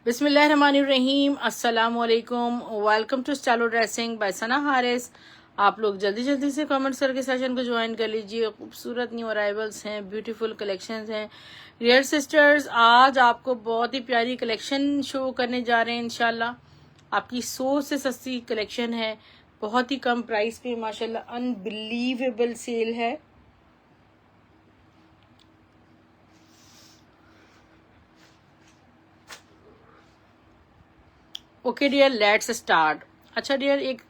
बिस्मिल्लाहिर्रहमानिर्रहीम, अस्सलामुअलैकुम। Welcome to Stylo dressing by Sana Haris. आप लोग जल्दी जल्दी से कमेंट्स करके सेशन को ज्वाइन कर लीजिए। खूबसूरत न्यू अराइवल्स हैं, ब्यूटीफुल कलेक्शंस हैं। रियल सिस्टर्स, आज आपको बहुत ही प्यारी कलेक्शन शो करने जा रहे हैं इंशाल्लाह। आपकी 100 से सस्ती कलेक्शन है, बहुत ही कम प्राइस पे माशाल्लाह, अनबिलीवेबल सेल है। Okay dear, let's start. अच्छा डियर, एक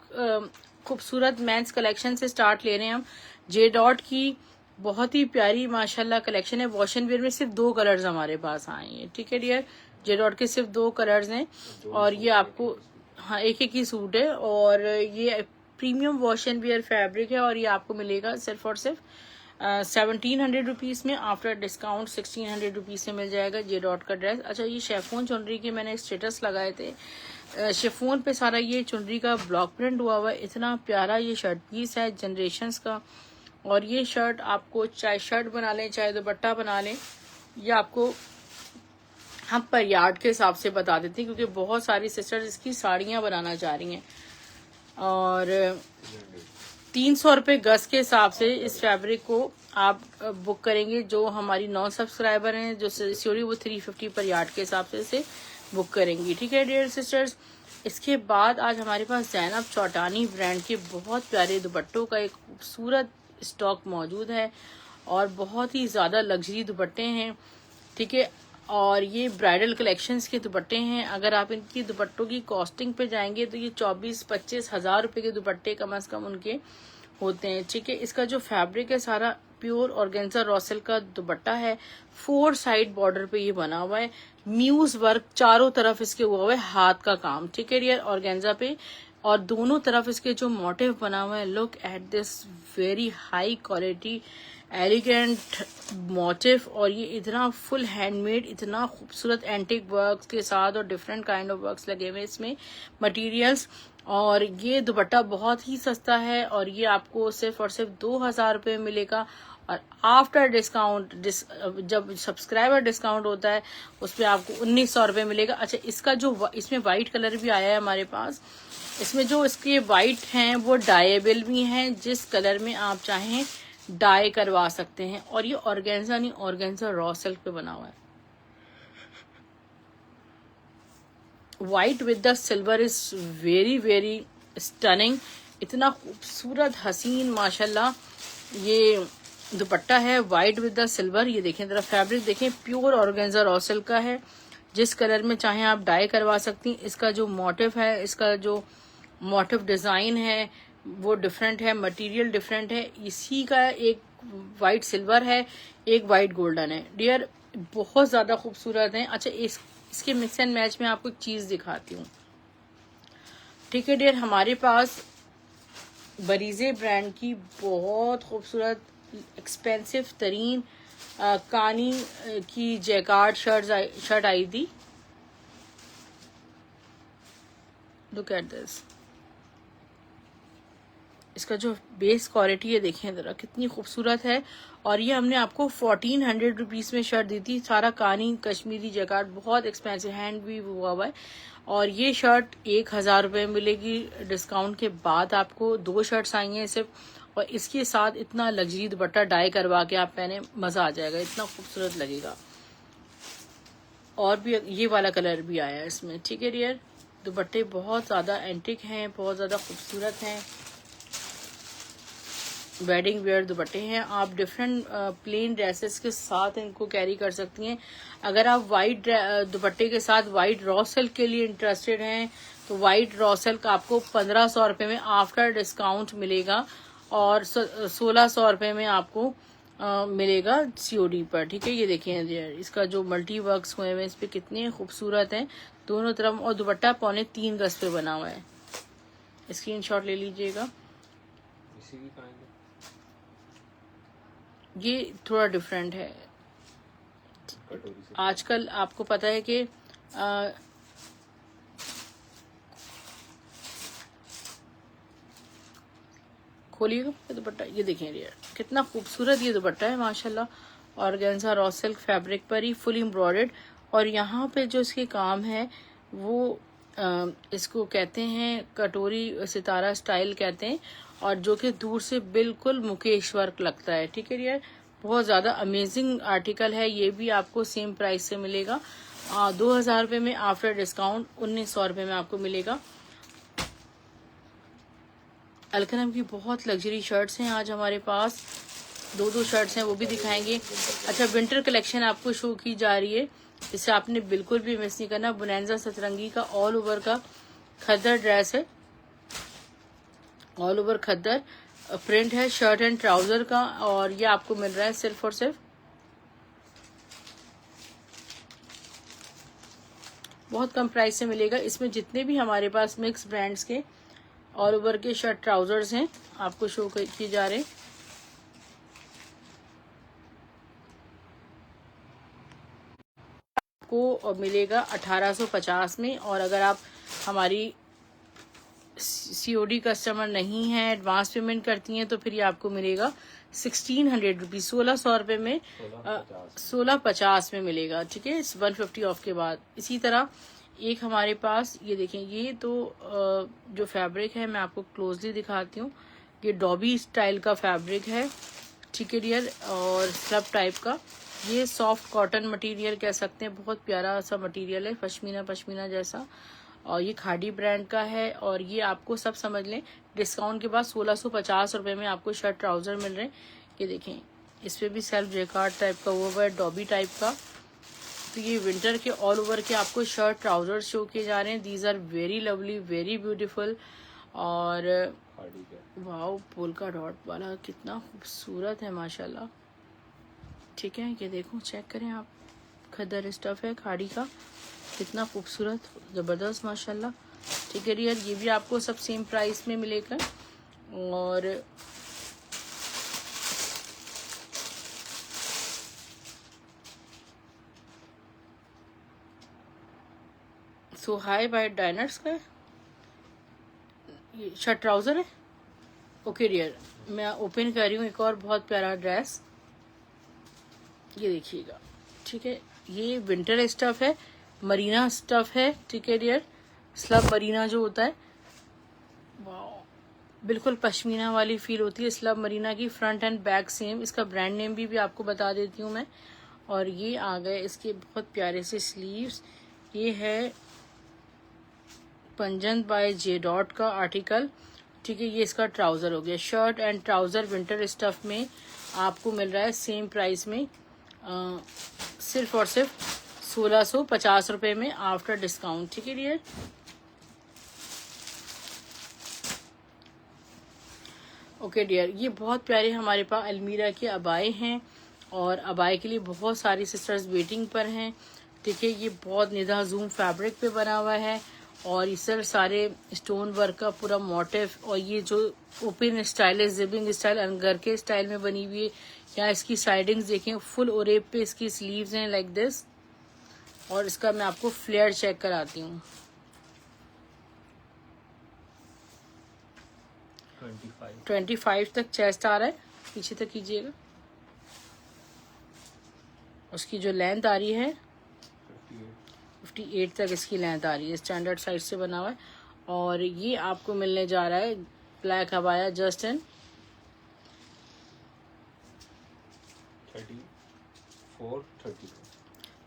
खूबसूरत मेंस कलेक्शन से स्टार्ट ले रहे हैं हम। जे डॉट की बहुत ही प्यारी माशाल्लाह कलेक्शन है। वॉश एंड वेयर में सिर्फ 2 कलर्स हमारे पास आए हैं, ठीक है डियर। जे डॉट के सिर्फ 2 कलर्स हैं और ये आपको, हाँ, एक ही सूट है और ये premium wash and wear fabric है और ये आपको मिलेगा सिर्फ और सिर्फ 1700 रुपीज़ में। आफ्टर डिस्काउंट 1600 रुपीज़ से मिल जाएगा जे डॉट का ड्रेस। अच्छा, ये शेफोन चुनरी के मैंने स्टेटस लगाए थे। शिफोन पे सारा ये चुनरी का ब्लॉक प्रिंट हुआ हुआ है। इतना प्यारा ये शर्ट पीस है जनरेशंस का। और ये शर्ट आपको चाहे शर्ट बना लें चाहे दुपट्टा बना लें, ये आपको हम पर यार्ड के हिसाब से बता देते हैं, क्योंकि बहुत सारी सिस्टर्स इसकी साड़ियाँ बनाना चाह रही हैं। और 300 रुपये गज के हिसाब से इस फैब्रिक को आप बुक करेंगे। जो हमारी 9 सब्सक्राइबर हैं जो सीओडी, वो 350 पर यार्ड के हिसाब से इसे बुक करेंगी, ठीक है डियर सिस्टर्स। इसके बाद आज हमारे पास जैनब चौटानी ब्रांड के बहुत प्यारे दुपट्टों का एक खूबसूरत स्टॉक मौजूद है और बहुत ही ज़्यादा लग्जरी दुपट्टे हैं, ठीक है। और ये ब्राइडल कलेक्शंस के दुपट्टे हैं। अगर आप इनकी दुपट्टों की कॉस्टिंग पे जाएंगे तो ये 24-25 हज़ार रुपये के दुपट्टे कम अज़ कम उनके होते हैं, ठीक है। इसका जो फैब्रिक है सारा प्योर ऑर्गेन्जा रॉ सिल्क का दुपट्टा है। 4 साइड बॉर्डर पे ये बना हुआ है। म्यूज वर्क चारों तरफ इसके हुआ हुआ है, हाथ का काम, ठीक है डियर, ऑर्गेन्जा पे। और दोनों तरफ इसके जो मोटिव बना हुआ है, look at this very high quality elegant motive. और ये इतना फुल हैंडमेड, इतना खूबसूरत एंटिक वर्क्स के साथ और डिफरेंट काइंड ऑफ वर्क्स लगे हुए इसमें मटेरियल्स। और ये दुपट्टा बहुत ही सस्ता है और ये आपको सिर्फ और सिर्फ 2000 रुपये मिलेगा। और आफ्टर डिस्काउंट जब सब्सक्राइबर डिस्काउंट होता है उस पर आपको 1900 रुपये मिलेगा। अच्छा, इसका जो इसमें वाइट कलर भी आया है हमारे पास। इसमें जो इसके वाइट हैं वो डाइएबल भी हैं, जिस कलर में आप चाहें डाई करवा सकते हैं। और ये ऑर्गेन्जा नहीं, ऑर्गेन्जा रॉ सिल्क पे बना हुआ है। White with the silver is very very stunning. इतना खूबसूरत हसीन माशाल्लाह ये दुपट्टा है, वाइट विद द सिल्वर। ये देखें जरा, फैब्रिक देखें, प्योर ऑर्गेन्जा रॉ सिल्क का है। जिस कलर में चाहें आप डाई करवा सकती हैं। इसका जो मोटिव है, इसका जो मोटिव डिजाइन है वो डिफरेंट है, मटेरियल डिफरेंट है। इसी का एक वाइट सिल्वर है, एक वाइट गोल्डन है डियर, बहुत ज्यादा खूबसूरत है। अच्छा, इसके मिक्स एंड मैच में आपको एक चीज दिखाती हूँ, ठीक है डियर। हमारे पास बरीजे ब्रांड की बहुत खूबसूरत एक्सपेंसिव तरीन कानी की जैकार्ड शर्ट आई थी। Look at this. इसका जो बेस क्वालिटी है देखें जरा, कितनी खूबसूरत है। और ये हमने आपको 1400 रुपीज़ में शर्ट दी थी। सारा कानी कश्मीरी जैकार्ड, बहुत एक्सपेंसिव, हैंड भी हुआ हुआ है। और ये शर्ट 1000 रुपये मिलेगी डिस्काउंट के बाद। आपको 2 शर्ट्स आई हैं सिर्फ। और इसके साथ इतना लग्जरी दुपट्टा डाई करवा के आप पहने, मज़ा आ जाएगा, इतना खूबसूरत लगेगा। और भी ये वाला कलर भी आया है इसमें, ठीक है डियर। दुपट्टे बहुत ज़्यादा एंटिक हैं, बहुत ज़्यादा खूबसूरत हैं। वेडिंग वेयर दुपट्टे हैं। आप डिफरेंट प्लेन ड्रेसेस के साथ इनको कैरी कर सकती हैं। अगर आप वाइट दुपट्टे के साथ वाइट रॉ सिल्क के लिए इंटरेस्टेड हैं तो वाइट रॉ सिल्क आपको 1500 रुपये में आफ्टर डिस्काउंट मिलेगा और 1600 रुपये में आपको मिलेगा सीओडी पर, ठीक है। ये देखिए इसका जो मल्टी वर्क्स हुए हैं इस पर कितने खूबसूरत हैं दोनों तरफ। और दुपट्टा 3.25 गज पे बना हुआ है। स्क्रीनशॉट ले लीजिएगा। ये थोड़ा डिफरेंट है। आजकल आपको पता है कि खोलिएगा दुपट्टा, ये देखें यार कितना खूबसूरत ये दुपट्टा है माशाल्लाह। ऑर्गेन्जा रॉ सिल्क फैब्रिक पर ही फुल एम्ब्रॉयडर्ड। और यहाँ पे जो इसके काम है वो इसको कहते हैं कटोरी सितारा स्टाइल कहते हैं, और जो कि दूर से बिल्कुल मुकेश वर्क लगता है। ठीक है डियर, बहुत ज़्यादा अमेजिंग आर्टिकल है। ये भी आपको सेम प्राइस से मिलेगा 2000 रुपये में, आफ्टर डिस्काउंट 1900 रुपये में आपको मिलेगा। अलकनम की बहुत लग्जरी शर्ट्स हैं आज हमारे पास, दो शर्ट्स हैं वो भी दिखाएंगे। अच्छा, विंटर कलेक्शन आपको शो की जा रही है, इसे आपने बिल्कुल भी मिस नहीं करना। बोनेंजा सतरंगी का ऑल ओवर का खद्दर ड्रेस है, ऑल ओवर खद्दर प्रिंट है, शर्ट एंड ट्राउजर का, और ये आपको मिल रहा है सिर्फ और सिर्फ बहुत कम प्राइस से मिलेगा। इसमें जितने भी हमारे पास मिक्स ब्रांड्स के ऑल ओवर के शर्ट ट्राउजर्स हैं आपको शो किए जा रहे हैं। को मिलेगा 1850 में, और अगर आप हमारी COD कस्टमर नहीं है, एडवांस पेमेंट करती हैं, तो फिर ये आपको मिलेगा 1600 रुपीज, 1600 रुपये में 1650 में मिलेगा। ठीक है, 150 ऑफ के बाद। इसी तरह एक हमारे पास ये देखें, ये तो जो फैब्रिक है मैं आपको क्लोजली दिखाती हूँ। ये डॉबी स्टाइल का फैब्रिक है, ठीक है डियर, और स्लब टाइप का। ये सॉफ्ट कॉटन मटेरियल कह सकते हैं, बहुत प्यारा सा मटेरियल है, पश्मीना जैसा, और ये खाड़ी ब्रांड का है। और ये आपको सब समझ लें डिस्काउंट के बाद 1650 रुपये में आपको शर्ट ट्राउजर मिल रहे हैं। ये देखें, इस पे भी सेल्फ जेकार्ड टाइप का हुआ है, डॉबी टाइप का। तो ये विंटर के ऑल ओवर के आपको शर्ट ट्राउजर शो किए जा रहे हैं। These are very lovely, very beautiful, और वाओ, पोल्का डॉट वाला कितना खूबसूरत है माशाल्लाह। ठीक है, ये देखो, चेक करें आप, खद्दर स्टफ है खाड़ी का, कितना खूबसूरत, ज़बरदस्त माशाल्लाह। ठीक है डियर, ये भी आपको सब सेम प्राइस में मिलेगा। और सो हाई बाय डाइनर्स का ये शर्ट ट्राउजर है। ओके डियर, मैं ओपन कर रही हूँ एक और बहुत प्यारा ड्रेस, ये देखिएगा। ठीक है, ये विंटर स्टफ है, मरीना स्टफ है। ठीक है डियर, स्लब मरीना जो होता है, वाओ, बिल्कुल पश्मीना वाली फील होती है स्लब मरीना की। फ्रंट एंड बैक सेम, इसका ब्रांड नेम भी आपको बता देती हूँ मैं। और ये आ गए इसके बहुत प्यारे से स्लीव्स। ये है पंजन बाय जे डॉट का आर्टिकल। ठीक है, ये इसका ट्राउजर हो गया। Shirt and trouser winter stuff में आपको मिल रहा है सेम प्राइस में, सिर्फ और सिर्फ 1650 रुपये में आफ्टर डिस्काउंट। ठीक है डियर, ओके डियर, ये बहुत प्यारे हमारे पास अलमीरा के अबाए हैं, और अबाए के लिए बहुत सारी सिस्टर्स वेटिंग पर हैं। ठीक है, ये बहुत निदा जूम फैब्रिक पे बना हुआ है, और इस सारे स्टोन वर्क का पूरा मोटिव, और ये जो ओपन स्टाइल है, जिबिंग स्टाइल, अंगर के स्टाइल में बनी हुई है। यहाँ इसकी साइडिंग्स देखें, फुल ओरेप पे इसकी स्लीव्स हैं लाइक दिस। और इसका मैं आपको फ्लेयर चेक कराती हूँ। 25 तक चेस्ट आ रहा है, पीछे तक कीजिएगा। उसकी जो लेंथ आ रही है 58 तक इसकी लेंथ आ रही है, स्टैंडर्ड साइज से बना हुआ है। और ये आपको मिलने जा रहा है ब्लैक हवाया जस्ट इन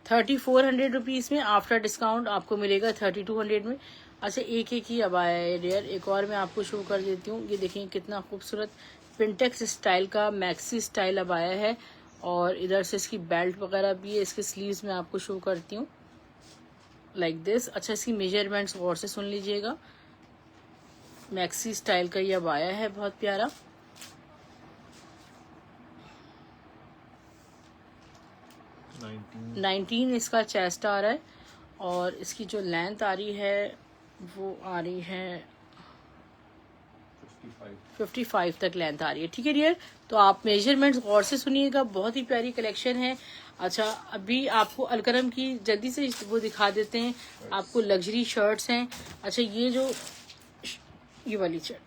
3400 रुपीज में, आफ्टर डिस्काउंट आपको मिलेगा 3200 में। अच्छा, एक ही अबाया है डियर, एक और मैं आपको शो कर देती हूँ। ये देखिए कितना खूबसूरत पिंटेक्स स्टाइल का मैक्सी स्टाइल अबाया है, और इधर से इसकी बेल्ट वगैरह भी है। इसके स्लीव्स में आपको शो करती हूँ लाइक दिस। अच्छा, इसकी मेजरमेंट्स गौर से सुन लीजिएगा। मैक्सी स्टाइल का ये अबाया है, बहुत प्यारा। नाइनटीन इसका चेस्ट आ रहा है, और इसकी जो लेंथ आ रही है वो आ रही है 55 तक लेंथ आ रही है। ठीक है डियर, तो आप मेजरमेंट्स गौर से सुनिएगा, बहुत ही प्यारी कलेक्शन है। अच्छा, अभी आपको अलकरम की जल्दी से वो दिखा देते हैं, आपको लग्जरी शर्ट्स हैं। अच्छा, ये वाली शर्ट,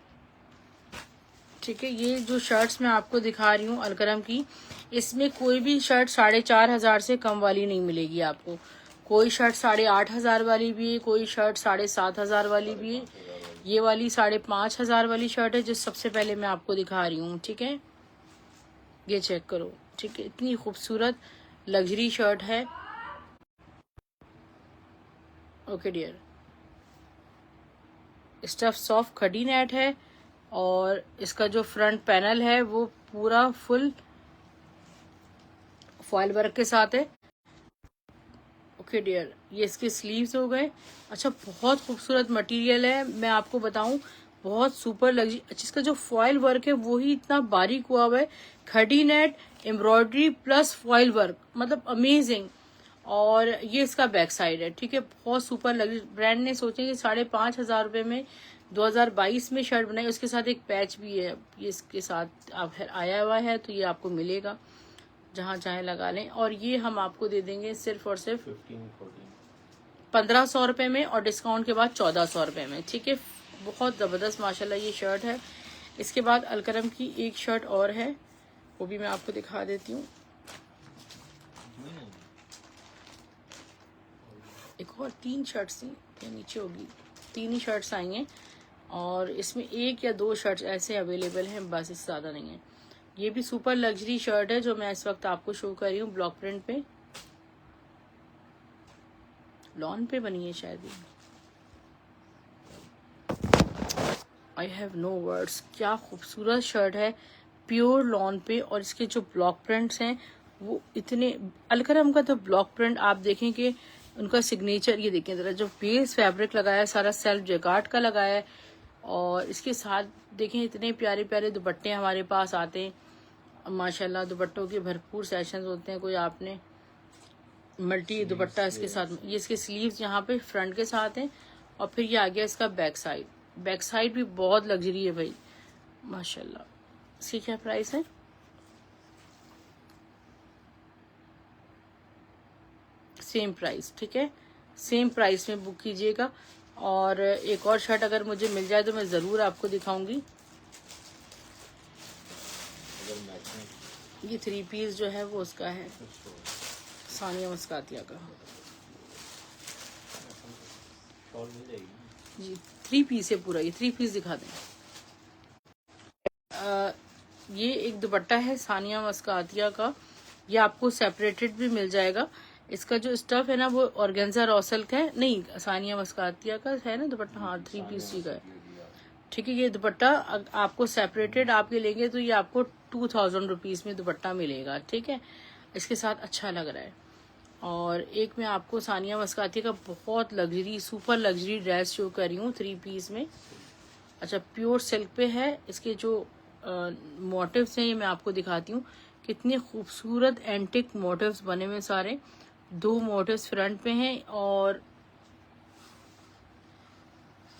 ठीक है, ये जो शर्ट्स मैं आपको दिखा रही हूँ अलकरम की, इसमें कोई भी शर्ट 4500 से कम वाली नहीं मिलेगी आपको। कोई शर्ट 8,500 वाली भी है, कोई शर्ट 7,500 वाली भी है। ये वाली 5,500 वाली शर्ट है जो सबसे पहले मैं आपको दिखा रही हूँ, ठीक है। ये चेक करो, ठीक है, इतनी खूबसूरत लग्जरी शर्ट है। ओके डियर, स्टफ सॉफ्ट खड़ी नेट है और इसका जो फ्रंट पैनल है वो पूरा फुल फॉइल वर्क के साथ है। ओके डियर, ये इसके स्लीव्स हो गए। अच्छा, बहुत खूबसूरत मटेरियल है, मैं आपको बताऊं, बहुत सुपर लग्जरी। अच्छा, इसका जो फॉइल वर्क है वो ही इतना बारीक हुआ हुआ है, खड़ी net, embroidery plus foil work, मतलब अमेजिंग। और ये इसका बैक साइड है, ठीक है, बहुत सुपर लग्जरी। ब्रांड ने सोचे कि 5,500 रुपये में 2022 में शर्ट बनाई, उसके साथ एक पैच भी है, ये इसके साथ आया हुआ है, तो ये आपको मिलेगा, जहाँ चाहे लगा लें। और ये हम आपको दे देंगे सिर्फ और सिर्फ 1500 रुपये में, और डिस्काउंट के बाद 1400 रुपये में, ठीक है। बहुत ज़बरदस्त माशाल्लाह ये शर्ट है। इसके बाद अलकरम की एक शर्ट और है, वो भी मैं आपको दिखा देती हूँ। एक और 3 शर्ट्स थी, नीचे होगी, 3 ही शर्ट्स आई हैं, और इसमें 1 या 2 शर्ट्स ऐसे अवेलेबल हैं, बस, इससे ज़्यादा नहीं है। ये भी सुपर लग्जरी शर्ट है जो मैं इस वक्त आपको शो कर रही हूँ, ब्लॉक प्रिंट पे, लॉन पे बनी है शायद ये। आई हैव नो वर्ड्स, क्या खूबसूरत शर्ट है, प्योर लॉन पे। और इसके जो ब्लॉक प्रिंट्स हैं वो इतने, अलकरम का तो ब्लॉक प्रिंट आप देखें कि उनका सिग्नेचर, ये देखें जरा, जो बेस फैब्रिक लगाया है सारा सेल्फ जैकार्ड का लगाया है, और इसके साथ देखें इतने प्यारे प्यारे दुपट्टे हमारे पास आते हैं माशाल्लाह। दुपट्टों के भरपूर सेशंस होते हैं, कोई आपने मल्टी दुपट्टा इसके साथ, ये इसके स्लीव्स यहाँ पे फ्रंट के साथ हैं, और फिर ये आ गया इसका बैक साइड। बैक साइड भी बहुत लग्जरी है भाई माशाल्लाह। इसकी क्या प्राइस है? सेम प्राइस, ठीक है, सेम प्राइस में बुक कीजिएगा। और एक और शर्ट अगर मुझे मिल जाए तो मैं ज़रूर आपको दिखाऊंगी। ये 3 पीस जो है वो उसका है, सानिया मस्कातिया का जी, 3 पीस है पूरा, ये 3 पीस दिखा दें। ये एक दुपट्टा है सानिया मस्कातिया का, ये आपको सेपरेटेड भी मिल जाएगा। इसका जो स्टफ है ना वो ऑर्गेन्जा रॉ सिल्क है, नहीं सानिया मस्कातिया का है ना दुपट्टा, हाँ 3 पीस ही का है, ठीक है। ये दुपट्टा आपको सेपरेटेड आपके लेंगे तो ये आपको 2000 रुपीज़ में दुपट्टा मिलेगा, ठीक है। इसके साथ अच्छा लग रहा है। और एक मैं आपको सानिया मस्काती का बहुत luxury, super luxury dress show कर रही हूँ 3 पीस में। अच्छा, प्योर सिल्क पे है, इसके जो मोटिव्स हैं ये मैं आपको दिखाती हूँ, कितने खूबसूरत एंटिक मोटिव्स बने हुए सारे। 2 मोटिव्स फ्रंट पे हैं, और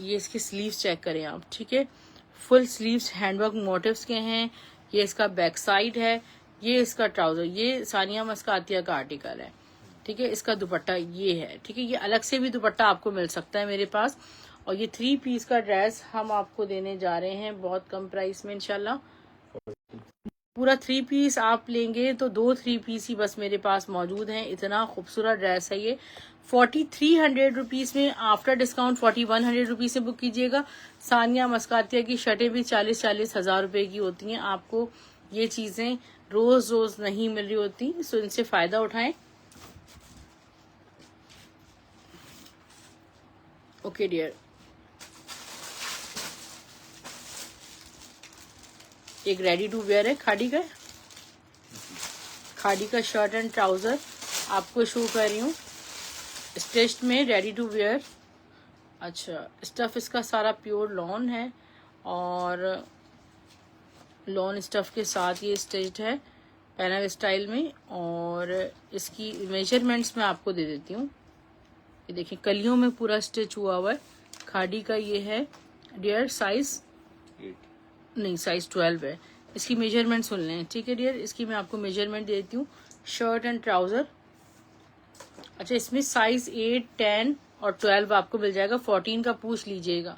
ये इसके स्लीव्स चेक करें आप, ठीक है, फुल स्लीव्स हैंडवर्क मोटिव्स के हैं। ये इसका बैक साइड है, ये इसका ट्राउजर, ये सानिया मस्कातिया का आर्टिकल है, ठीक है। इसका दुपट्टा ये है, ठीक है, ये अलग से भी दुपट्टा आपको मिल सकता है मेरे पास। और ये 3 पीस का ड्रेस हम आपको देने जा रहे हैं बहुत कम प्राइस में इंशाल्लाह। पूरा 3 पीस आप लेंगे तो 2 3 पीस ही बस मेरे पास मौजूद हैं, इतना खूबसूरत ड्रेस है ये। 4300 रुपीज़ में, आफ्टर डिस्काउंट 4100 रुपीज़ से बुक कीजिएगा। सानिया मस्कातिया की शर्टें भी 40-40 हज़ार रुपये की होती हैं, आपको ये चीज़ें रोज़ रोज़ नहीं मिल रही होती, सो इनसे फ़ायदा उठाएं। ओके डियर, एक रेडी टू वेयर है खाड़ी का शर्ट एंड ट्राउजर आपको शो कर रही हूँ, स्टिच्ड में, रेडी टू वेयर। अच्छा, स्टफ इसका सारा प्योर लॉन है, और लॉन स्टफ के साथ ये स्टिच्ड है पैनल स्टाइल में। और इसकी मेजरमेंट्स मैं आपको दे देती हूँ, ये देखिए कलियों में पूरा स्टिच हुआ हुआ है। खाड़ी का ये है डियर, साइज 8 नहीं, साइज 12 है। इसकी मेजरमेंट सुन लें, ठीक है डियर, इसकी मैं आपको मेजरमेंट दे देती हूँ, शर्ट एंड ट्राउजर। अच्छा, इसमें साइज 8, 10 और 12 आपको मिल जाएगा। 14 का पूछ लीजिएगा,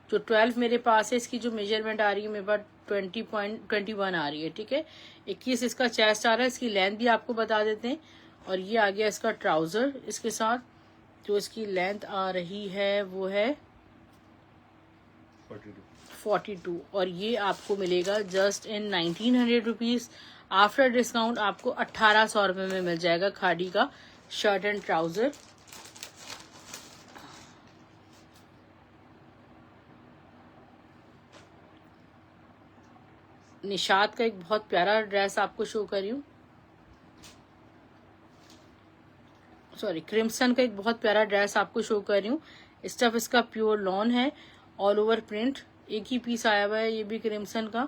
जो 12 मेरे पास है इसकी जो मेजरमेंट आ रही है मेरे पास 20.21 आ रही है, ठीक है। 21 इसका चेस्ट आ रहा है, इसकी लेंथ भी आपको बता देते हैं, और ये आ गया इसका ट्राउजर इसके साथ, जो इसकी लेंथ आ रही है वो है 42 और ये आपको मिलेगा just in 1900 rupees. After discount आपको 1800 रुपये में मिल जाएगा खादी का शर्ट एंड ट्राउजर। निशात का एक बहुत प्यारा ड्रेस आपको शो कर रही हूँ, सॉरी क्रिम्सन का एक बहुत प्यारा ड्रेस आपको शो कर रही हूँ। स्टफ इसका प्योर लॉन है, ऑल ओवर प्रिंट, एक ही पीस आया हुआ है, ये भी क्रिम्सन का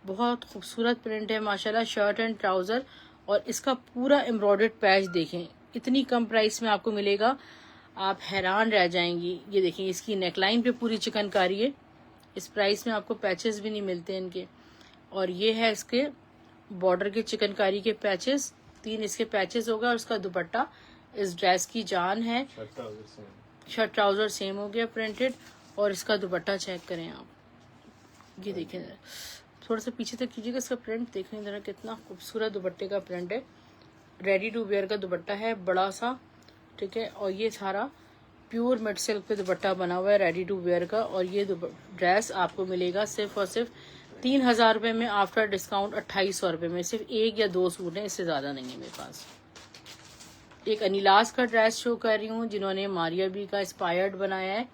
बहुत खूबसूरत प्रिंट है माशाल्लाह। शर्ट एंड ट्राउजर और इसका पूरा एम्ब्रॉयडर्ड पैच देखें, इतनी कम प्राइस में आपको मिलेगा, आप हैरान रह जाएंगी। ये देखें इसकी नेकलाइन पे पूरी चिकनकारी है, इस प्राइस में आपको पैचेस भी नहीं मिलते इनके। और ये है इसके बॉर्डर के चिकनकारी के पैचेस, 3 इसके पैचेस होगा और इसका दुपट्टा इस ड्रेस की जान है। शर्ट ट्राउजर सेम हो गया प्रिंटेड और इसका दुपट्टा चेक करें आप, ये देखें थोड़ा सा पीछे तक कीजिएगा, इसका प्रिंट देखने जरा कितना खूबसूरत दुपट्टे का प्रिंट है। रेडी टू वेयर का दुपट्टा है बड़ा सा, ठीक है। और ये सारा प्योर मिड सिल्क पे दुपट्टा बना हुआ है रेडी टू वेयर का। और ये ड्रेस आपको मिलेगा सिर्फ और सिर्फ 3000 रुपये में, आफ्टर डिस्काउंट 2800 रुपये में। सिर्फ 1 या 2 सूट हैं, इससे ज़्यादा नहीं है मेरे पास। एक अनिलास का ड्रेस शो कर रही हूँ जिन्होंने मारिया बी का इंस्पायर्ड बनाया है,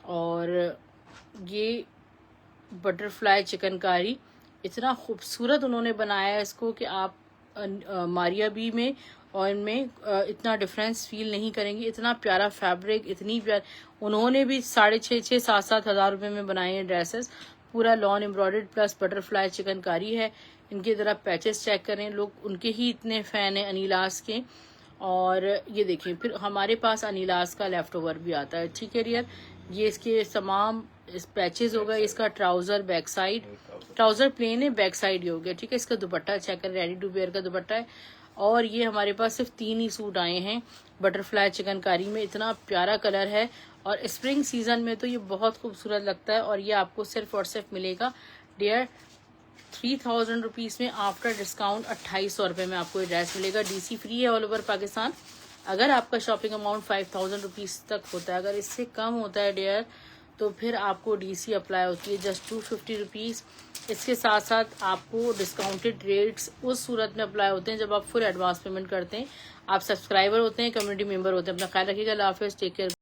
और ये बटरफ्लाई चिकनकारी इतना खूबसूरत उन्होंने बनाया है इसको कि आप मारिया बी में और इनमें इतना डिफरेंस फील नहीं करेंगे। इतना प्यारा फैब्रिक, इतनी प्यार, उन्होंने भी 6,500 7,000 7,000 रुपये में बनाए हैं ड्रेसेस। पूरा lawn embroidered plus butterfly chikankari है। इनके ज़रा पैचेस चेक करें, लोग उनके ही इतने फ़ैन हैं अनिलास के। और ये देखें फिर हमारे पास अनिलास का लेफ्ट ओवर भी आता है, ठीक है डियर। ये इसके तमाम इस पैचेस हो गए। इसका trouser back side, trouser plane है, बैक साइड ही हो गया, ठीक है। इसका दुपट्टा चेक करें, रेडी टू वेयर का दुपट्टा है। और ये हमारे पास सिर्फ 3 ही सूट आए हैं बटरफ्लाई चिकनकारी में, इतना प्यारा कलर है। और स्प्रिंग सीजन में तो ये बहुत खूबसूरत लगता है। और ये आपको सिर्फ और सिर्फ मिलेगा डियर 3000 रुपीज़ में, आफ्टर डिस्काउंट 2800 रुपये में आपको ये ड्रेस मिलेगा। डीसी फ्री है ऑल ओवर पाकिस्तान। अगर आपका शॉपिंग अमाउंट 5000 रुपीज़ तक होता है, अगर इससे कम होता है डियर तो फिर आपको डीसी अप्लाई होती है जस्ट 250 रुपीज़। इसके साथ साथ आपको डिस्काउंटेड रेट्स उस सूरत में अप्लाई होते हैं जब आप फुल एडवांस पेमेंट करते हैं। आप सब्सक्राइबर होते हैं, कम्युनिटी मेंबर होते हैं। अपना ख्याल रखिएगा, अल्लाह हाफिज़, टेक केयर।